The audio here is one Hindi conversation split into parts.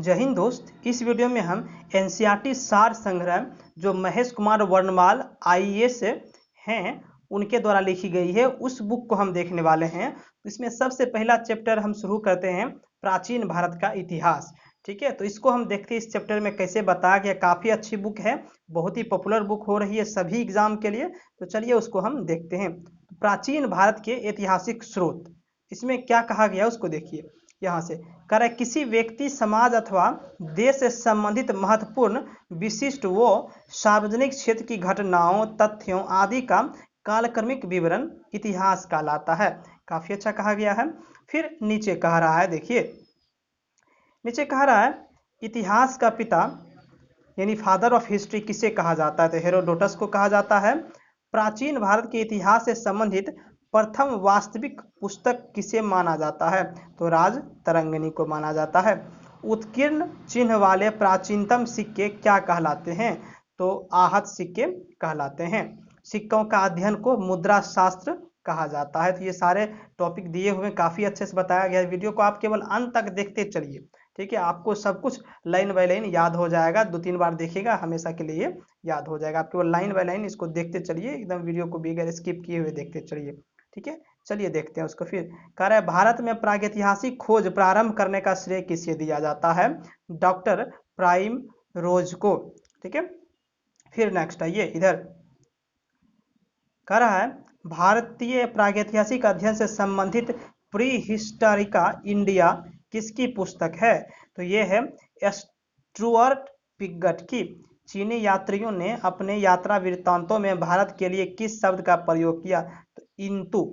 जय हिंद दोस्त। इस वीडियो में हम एनसीईआरटी सार संग्रह जो महेश कुमार वर्णमाल आईएएस हैं उनके द्वारा लिखी गई है उस बुक को हम देखने वाले हैं। इसमें सबसे पहला चैप्टर हम शुरू करते हैं प्राचीन भारत का इतिहास। ठीक है, तो इसको हम देखते हैं इस चैप्टर में कैसे बताया गया। काफ़ी अच्छी बुक है, बहुत ही पॉपुलर बुक हो रही है सभी एग्जाम के लिए। तो चलिए उसको हम देखते हैं। प्राचीन भारत के ऐतिहासिक स्रोत, इसमें क्या कहा गया उसको देखिए। यहाँ से कह रहा है किसी व्यक्ति, समाज अथवा देश से संबंधित महत्वपूर्ण, विशिष्ट व सार्वजनिक क्षेत्र की घटनाओं, तथ्यों आदि का कालक्रमिक विवरण इतिहास कहलाता है। काफी अच्छा कहा गया है। फिर नीचे कह रहा है, देखिए नीचे कह रहा है इतिहास का पिता यानी फादर ऑफ हिस्ट्री किसे कहा जाता है, तो हेरोडोटस को कहा जाता है। प्राचीन भारत के इतिहास से संबंधित प्रथम वास्तविक पुस्तक किसे माना जाता है, तो राज तरंगिणी को माना जाता है। उत्कीर्ण चिन्ह वाले प्राचीनतम सिक्के क्या कहलाते हैं, तो आहत सिक्के कहलाते हैं। सिक्कों का अध्ययन को मुद्रा शास्त्र कहा जाता है। तो ये सारे टॉपिक दिए हुए काफ़ी अच्छे से बताया गया है। वीडियो को आप केवल अंत तक देखते चलिए, ठीक है। आपको सब कुछ लाइन बाय लाइन याद हो जाएगा, 2-3 बार देखिएगा हमेशा के लिए याद हो जाएगा। आप केवल लाइन बाय लाइन इसको देखते चलिए, एकदम वीडियो को बगैर स्किप किए हुए देखते चलिए, ठीक है। चलिए देखते हैं उसको। फिर कह रहा है भारत में प्रागैतिहासिक खोज प्रारंभ करने का श्रेय किसे दिया जाता है, डॉक्टर प्राइम रोज को, ठीक है। फिर नेक्स्ट आइए इधर, कह रहा है भारतीय प्रागैतिहासिक अध्ययन से संबंधित प्री हिस्टोरिका इंडिया किसकी पुस्तक है, तो ये है स्टुअर्ट पिगट की। चीनी यात्रियों ने अपने यात्रा वृत्तांतों में भारत के लिए किस शब्द का प्रयोग किया, तो इंतु।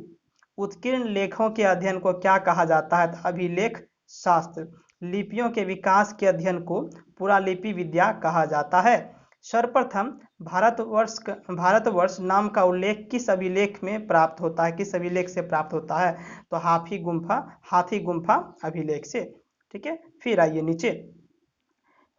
उत्कीर्ण लेखों के अध्ययन को क्या कहा जाता है, तो अभिलेख शास्त्र। लिपियों के विकास के अध्ययन को पुरालिपि विद्या कहा जाता है। सर्वप्रथम भारतवर्ष नाम का उल्लेख किस अभिलेख में प्राप्त होता है, किस अभिलेख से प्राप्त होता है, तो हाथी गुम्फा अभिलेख से, ठीक है। फिर आइए नीचे,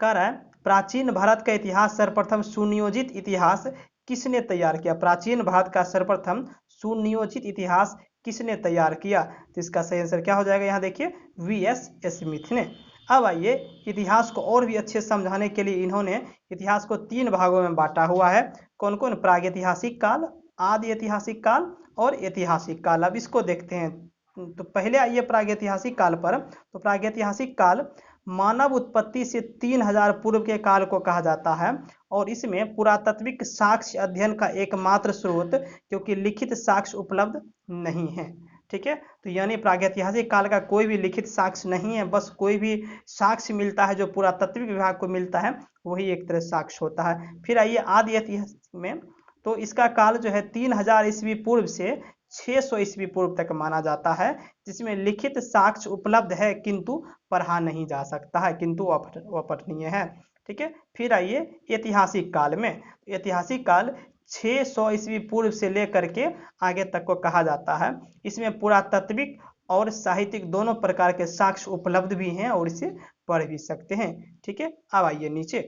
कह रहा है प्राचीन भारत का इतिहास सर्वप्रथम सुनियोजित इतिहास किसने तैयार किया। प्राचीन भारत का सर्वप्रथम सुनियोजित इतिहास किसने तैयार किया, तो इसका सही आंसर क्या हो जाएगा, यहाँ देखिए वीएस स्मिथ ने। अब आइए इतिहास को और भी अच्छे समझाने के लिए इन्होंने इतिहास को 3 भागों में बांटा हुआ है। कौन कौन, प्रागैतिहासिक काल, आदि ऐतिहासिक काल और ऐतिहासिक काल। अब इसको देखते हैं। तो पहले आइए प्रागैतिहासिक काल पर। तो प्रागैतिहासिक काल मानव उत्पत्ति से 3000 पूर्व के काल को कहा जाता है और इसमें पुरातात्विक साक्ष्य अध्ययन का एकमात्र स्रोत, क्योंकि लिखित साक्ष्य उपलब्ध नहीं है, ठीक है। तो यानी प्रागैतिहासिक काल का कोई भी लिखित साक्ष्य नहीं है, बस कोई भी साक्ष्य मिलता है जो पुरातात्विक विभाग को मिलता है वही एक तरह साक्ष्य होता है। फिर आइए आदि ऐतिहासिक में, तो इसका काल जो है 3000 ईस्वी पूर्व से 600 ईस्वी पूर्व तक माना जाता है, जिसमें लिखित साक्ष्य उपलब्ध है किंतु पढ़ा नहीं जा सकता है, किंतु अपठनीय है, ठीक है। फिर आइए ऐतिहासिक काल में। ऐतिहासिक काल 600 ईस्वी पूर्व से लेकर के आगे तक को कहा जाता है। इसमें पुरातात्विक और साहित्यिक दोनों प्रकार के साक्ष्य उपलब्ध भी हैं और इसे पढ़ भी सकते हैं, ठीक है। अब आइए नीचे,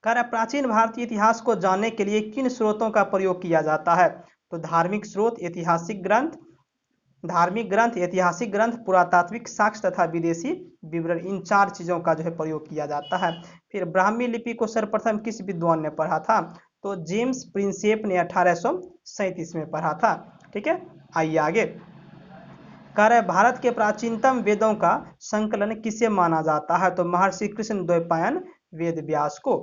कह रहा है प्राचीन भारतीय इतिहास को जानने के लिए किन स्रोतों का प्रयोग किया जाता है, तो धार्मिक स्रोत, ऐतिहासिक ग्रंथ, ऐतिहासिक ग्रंथ, पुरातात्विक साक्ष्य तथा विदेशी विवरण, इन 4 चीजों का जो है प्रयोग किया जाता है। फिर ब्राह्मी लिपि को सर्वप्रथम किस विद्वान ने पढ़ा था, तो जेम्स प्रिंसेप ने 1837 में पढ़ा था, ठीक है। आइए आगे, कह रहा है भारत के प्राचीनतम वेदों का संकलन किसे माना जाता है, तो महर्षि कृष्ण द्वैपायन वेद व्यास को,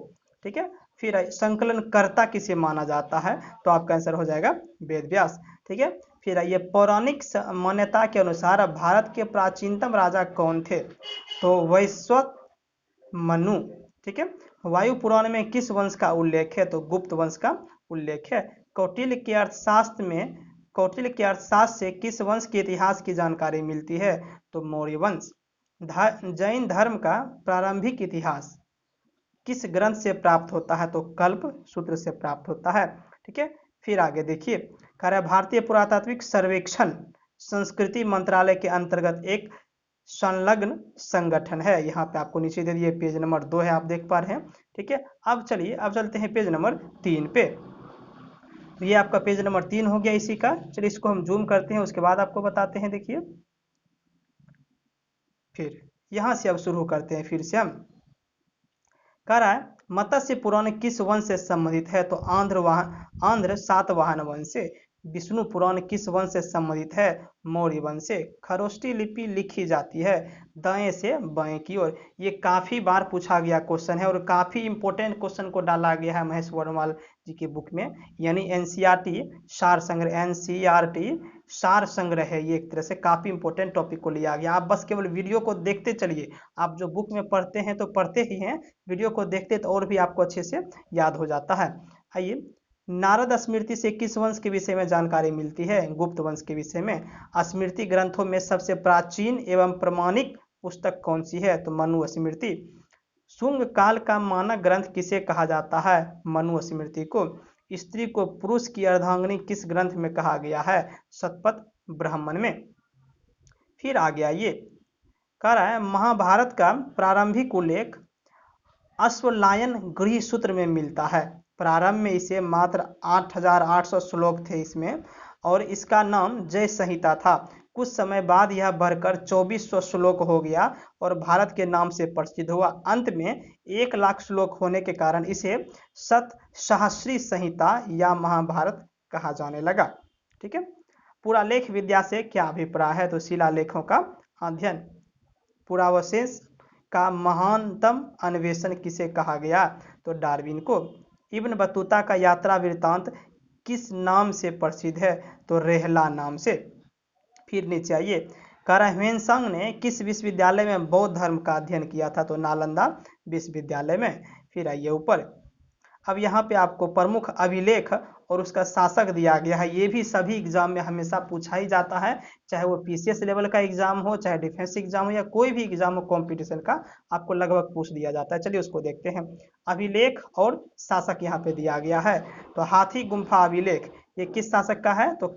ठीक है। फिर संकलन कर्ता किसे माना जाता है, तो आपका आंसर हो जाएगा वेद व्यास, ठीक है। फिर आइए पौराणिक मान्यता के अनुसार भारत के प्राचीनतम राजा कौन थे, तो वैश्वत मनु, ठीक है। वायु पुराण में किस वंश का उल्लेख है, तो गुप्त वंश का उल्लेख है। कौटिल्य के अर्थशास्त्र से किस वंश के इतिहास की जानकारी मिलती है, तो मौर्य वंश। जैन धर्म का प्रारंभिक इतिहास किस ग्रंथ से प्राप्त होता है, तो कल्प सूत्र से प्राप्त होता है, ठीक है। फिर आगे देखिए, कह रहा है भारतीय पुरातात्विक सर्वेक्षण संस्कृति मंत्रालय के अंतर्गत एक संलग्न संगठन है। यहाँ पे आपको नीचे दे दिए, पेज नंबर 2 है, आप देख पा रहे हैं, ठीक है। अब चलिए अब चलते हैं पेज नंबर 3 पे। तो ये आपका पेज नंबर 3 हो गया इसी का। चलिए इसको हम जूम करते हैं, उसके बाद आपको बताते हैं। देखिए फिर यहाँ से अब शुरू करते हैं फिर से हम। कह रहा है मत्स्य पुराण किस वंश से संबंधित है, तो आंध्र सातवाहन वंश से। विष्णु पुराण किस वंश से संबंधित है, मौर्य वंश से। खरोष्ठी लिपि लिखी जाती है दाएं से बाएं की ओर। ये काफी बार पूछा गया क्वेश्चन है और काफी इंपॉर्टेंट क्वेश्चन को डाला गया है महेश वर्णवाल जी की बुक में, यानी एनसीईआरटी सार संग्रह, एनसीईआरटी सार संग्रह है ये। एक तरह से काफी इंपॉर्टेंट टॉपिक को लिया गया। आप बस केवल वीडियो को देखते चलिए, आप जो बुक में पढ़ते हैं तो पढ़ते ही हैं, वीडियो को देखते तो और भी आपको अच्छे से याद हो जाता है। आइए, नारद स्मृति से किस वंश के विषय में जानकारी मिलती है, गुप्त वंश के विषय में। स्मृति ग्रंथों में सबसे प्राचीन एवं प्रमाणिक पुस्तक कौन सी है, तो मनु स्मृति। शुंग काल का मानक ग्रंथ किसे कहा जाता है, मनु स्मृति को। स्त्री को पुरुष की अर्धांगिनी किस ग्रंथ में कहा गया है, शतपथ ब्राह्मण में। फिर आ गया ये, कह रहा है महाभारत का प्रारंभिक उल्लेख अश्वलायन गृह सूत्र में मिलता है। प्रारंभ में इसे मात्र 8800 श्लोक थे इसमें, और इसका नाम जय संहिता था। कुछ समय बाद यह बढ़कर 2400 श्लोक हो गया और भारत के नाम से प्रसिद्ध हुआ। अंत में 1,00,000 श्लोक होने के कारण इसे शत सहस्री संहिता या महाभारत कहा जाने लगा। ठीक है। पुरालेख विद्या से क्या अभिप्राय है, तो शिलालेखों का अध्ययन। पुरावशेष का महानतम अन्वेषण किसे कहा गया, तो डार्विन को। इब्न बतूता का यात्रा वृत्तांत किस नाम से प्रसिद्ध है, तो रेहला नाम से। फिर नीचे आइए, ह्वेनसांग ने किस विश्वविद्यालय में बौद्ध धर्म का अध्ययन किया था, तो नालंदा विश्वविद्यालय में। फिर आइए ऊपर, अब यहाँ पे आपको प्रमुख अभिलेख और उसका शासक दिया गया है। ये भी सभी एग्जाम में हमेशा पूछा ही जाता है, चाहे वो पीसीएस लेवल का एग्जाम हो, चाहे डिफेंस एग्जाम हो, या कोई भी एग्जाम हो कंपटीशन का, आपको लगभग पूछ दिया जाता है। चलिए उसको देखते हैं। अभिलेख और शासक यहाँ पे दिया गया है। तो हाथी गुम्फा अभिलेख ये किस शासक का है, तो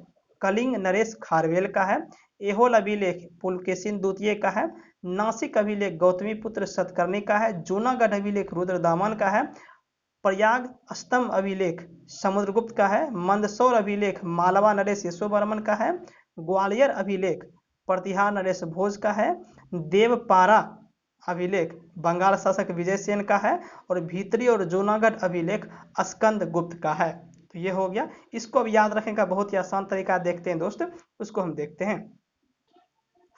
कलिंग नरेश खारवेल का है। एहोल अभिलेख पुलकेशिन द्वितीय का है। नासिक अभिलेख गौतमी पुत्र सतकर्णी का है। जूनागढ़ अभिलेख रुद्रदामन का है। प्रयाग स्तंभ अभिलेख समुद्रगुप्त का है। मंदसौर अभिलेख मालवा नरेश यशोवर्मन का है। ग्वालियर अभिलेख प्रतिहार नरेश भोज का है। देवपारा अभिलेख बंगाल शासक विजयसेन का है। और भीतरी और जूनागढ़ अभिलेख स्कंद गुप्त का है। तो ये हो गया, इसको अब याद रखने का बहुत ही आसान तरीका देखते हैं दोस्त, उसको हम देखते हैं।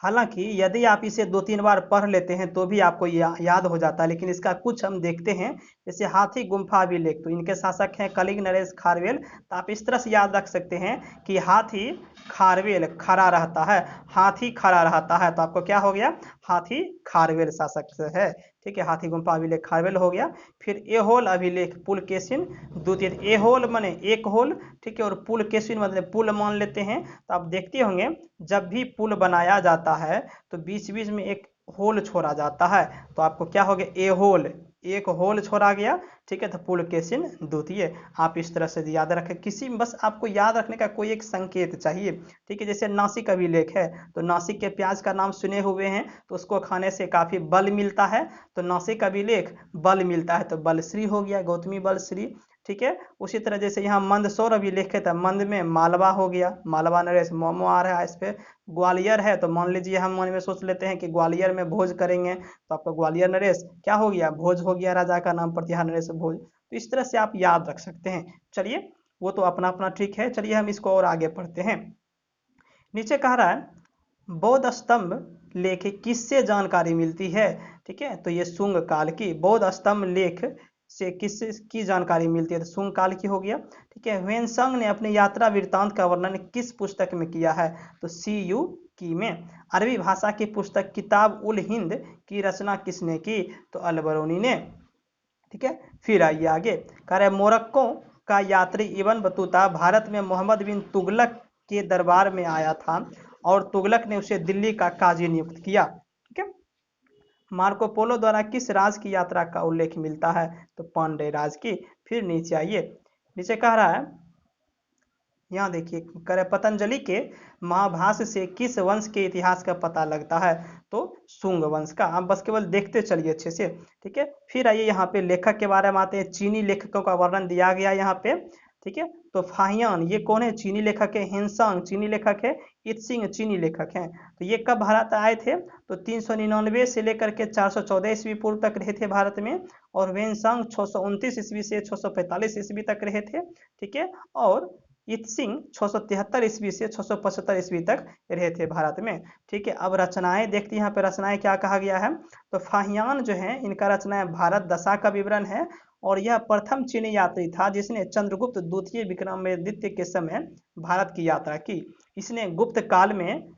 हालांकि यदि आप इसे 2-3 बार पढ़ लेते हैं तो भी आपको याद हो जाता है, लेकिन इसका कुछ हम देखते हैं। जैसे हाथी गुम्फा अभिलेख, तो इनके शासक हैं कलिंग नरेश खारवेल। तो आप इस तरह से याद रख सकते हैं कि हाथी खारवेल खड़ा रहता है, हाथी खड़ा रहता है, तो आपको क्या हो गया, हाथी खारवेल शासक है। ठीक है, हाथी गुम्फा अभिलेख खारवेल हो गया। फिर एहोल अभिलेख पुलकेशिन द्वितीय। एहोल माने एक होल, ठीक है, और पुलकेशिन मतलब पुल मान लेते हैं। तो आप देखते होंगे जब भी पुल बनाया जाता है तो बीच बीच में एक होल छोड़ा जाता है, तो आपको क्या हो गया, ए होल, एक होल छोड़ा गया। ठीक है, तो पुलकेशिन द्वितीय। आप इस तरह से याद रखें, किसी बस आपको याद रखने का कोई एक संकेत चाहिए। ठीक है, जैसे नासिक अभिलेख है, तो नासिक के प्याज का नाम सुने हुए हैं, तो उसको खाने से काफी बल मिलता है, तो नासिक अभिलेख बल मिलता है, तो बलश्री हो गया, गौतमी बलश्री। ठीक है, उसी तरह जैसे यहाँ मंदसौर अभिलेख है, तो मंद में मालवा हो गया, मालवा नरेश मोमो आ रहा है इस पे। ग्वालियर है, तो मान लीजिए हम मन में सोच लेते हैं कि ग्वालियर में भोज करेंगे, तो आपका ग्वालियर नरेश क्या हो गया, भोज हो गया, राजा का नाम प्रतिहार नरेश भोज। तो इस तरह से आप याद रख सकते हैं। चलिए, वो तो अपना अपना ट्रिक है। चलिए हम इसको और आगे पढ़ते हैं। नीचे कह रहा है बौद्ध स्तंभ लेख किससे जानकारी मिलती है। ठीक है, तो ये शुंग काल की। बौद्ध स्तंभ लेख से किसकी जानकारी मिलती है, तो शुंग काल की हो गया। ठीक है, ह्वेनसांग ने अपने यात्रा वृत्तांत का वर्णन किस पुस्तक में किया है, तो CU की में। अरबी भाषा की पुस्तक किताब उल हिंद की रचना किसने की, तो अलबरूनी ने। ठीक है, फिर आइए आगे, कह रहे मोरक्को का यात्री इब्न बतूता भारत में मोहम्मद बिन तुगलक के दरबार में आया था और तुगलक ने उसे दिल्ली का काजी नियुक्त किया। ठीक है, मार्को पोलो द्वारा किस राज की यात्रा का उल्लेख मिलता है, तो पांड्य राज की। फिर नीचे आइए, नीचे कह रहा है, यहाँ देखिए, करे पतंजलि के महाभाष्य से किस वंश के इतिहास का पता लगता है, तो शुंग वंश का। आप बस केवल देखते चलिए अच्छे से। ठीक है, फिर आइए यहाँ पे लेखक के बारे में आते हैं। चीनी लेखकों का वर्णन दिया गया यहाँ पे। ठीक है। तो फाहियान ये कौन है, चीनी लेखक है। हिनसांग चीनी लेखक है। इत्सिंग चीनी लेखक हैं। तो ये कब भारत आए थे, तो 399 से लेकर के 414 ईस्वी पूर्व तक रहे थे भारत में। और वेनसांग 629 ईस्वी से 645 ईस्वी तक रहे थे, ठीक है। और इत्सिंग 673 ईस्वी से 675 ईस्वी तक रहे थे भारत में, ठीक है। अब रचनाएं देखते हैं, यहाँ पे रचनाएं क्या कहा गया है। तो फाहियान जो है इनका रचनाएं भारत दशा का विवरण है। और यह प्रथम चीनी यात्री था जिसने चंद्रगुप्त द्वितीय विक्रमादित्य के समय भारत की यात्रा की। इसने गुप्त काल में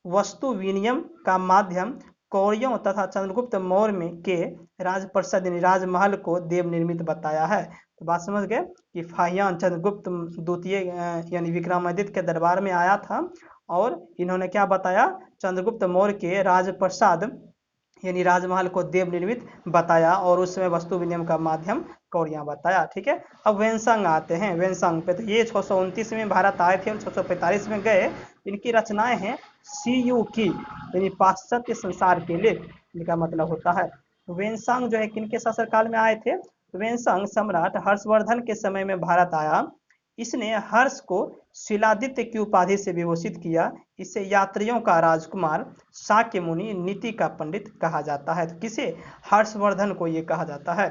वस्तु विनिमय का माध्यम कौड़ियों तथा चंद्रगुप्त मौर्य में के राजप्रसाद यानी राजमहल को देव निर्मित बताया है। तो बात समझ गए कि फाहियान चंद्रगुप्त द्वितीय यानी विक्रमादित्य के दरबार में आया था और इन्होंने क्या बताया, चंद्रगुप्त मौर्य के राजप्रसाद यानी राजमहल को देव निर्मित बताया और उस समय वस्तु विनिमय का माध्यम कौड़ियां बताया, ठीक है। अब वेनसांग आते हैं, वेनसांग पे तो ये 629 में भारत आए थे और 645 में गए। इनकी रचनाएं हैं सीयू की यानी पाश्चात्य संसार के लिए, इनका मतलब होता है। वेनसांग जो है किनके शासनकाल में आए थे, वेनसांग सम्राट हर्षवर्धन के समय में भारत आया। इसने हर्ष को शिलादित्य की उपाधि से विभूषित किया। इसे यात्रियों का राजकुमार, शाक्य मुनि, नीति का पंडित कहा जाता है। तो किसे, हर्षवर्धन को ये कहा जाता है।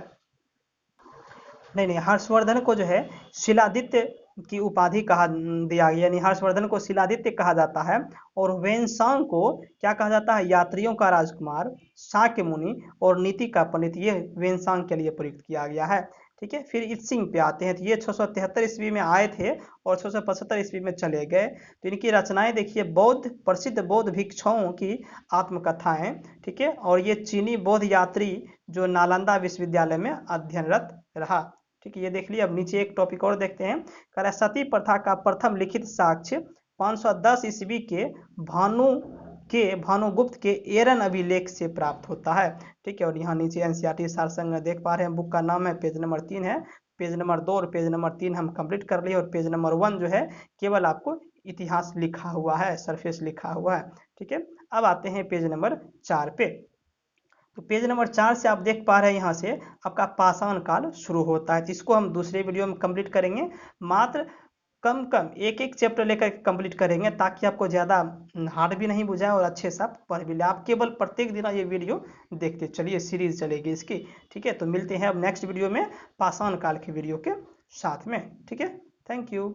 नहीं, हर्षवर्धन को जो है शिलादित्य की उपाधि कहा दिया गया, यानी हर्षवर्धन को शिलादित्य कहा जाता है। और वेनसांग को क्या कहा जाता है, यात्रियों का राजकुमार, शाक्य मुनि और नीति का पंडित, ये वेनसांग के लिए प्रयुक्त किया गया है, ठीक है। फिर इत्सिंग पे आते हैं। तो ये 673 ईस्वी में आए थे और 675 ईस्वी में चले गए। तो इनकी रचनाएं देखिए, बौद्ध प्रसिद्ध बौद्ध भिक्षुओं की आत्मकथाएं, ठीक है। और ये चीनी बौद्ध यात्री जो नालंदा विश्वविद्यालय में अध्ययनरत रहा, ठीक है। ये देख लिया। अब नीचे एक टॉपिक और देखते हैं। कह रहा है सती प्रथा का प्रथम लिखित साक्ष्य 510 ईस्वी के भानुगुप्त के एरन अभिलेख से प्राप्त होता है, ठीक है। और यहाँ नीचे एनसीईआरटी सार संग्रह देख पा रहे हैं, बुक का नाम है, पेज नंबर 3 है। पेज नंबर 2 और पेज नंबर 3 हम कंप्लीट कर लिए और पेज नंबर 1 जो है केवल आपको इतिहास लिखा हुआ है, सरफेस लिखा हुआ है, ठीक है। अब आते हैं पेज नंबर 4 पे। तो पेज नंबर 4 से आप देख पा रहे हैं यहाँ से आपका पाषाण काल शुरू होता है। इसको हम दूसरे वीडियो में कंप्लीट करेंगे। मात्र कम एक एक चैप्टर लेकर कंप्लीट करेंगे ताकि आपको ज़्यादा हार्ड भी नहीं बुझाए और अच्छे से आप पढ़ भी ले। आप केवल प्रत्येक दिन ये वीडियो देखते चलिए, सीरीज चलेगी इसकी, ठीक है। तो मिलते हैं अब नेक्स्ट वीडियो में पाषाण काल की वीडियो के साथ में, ठीक है। Thank you.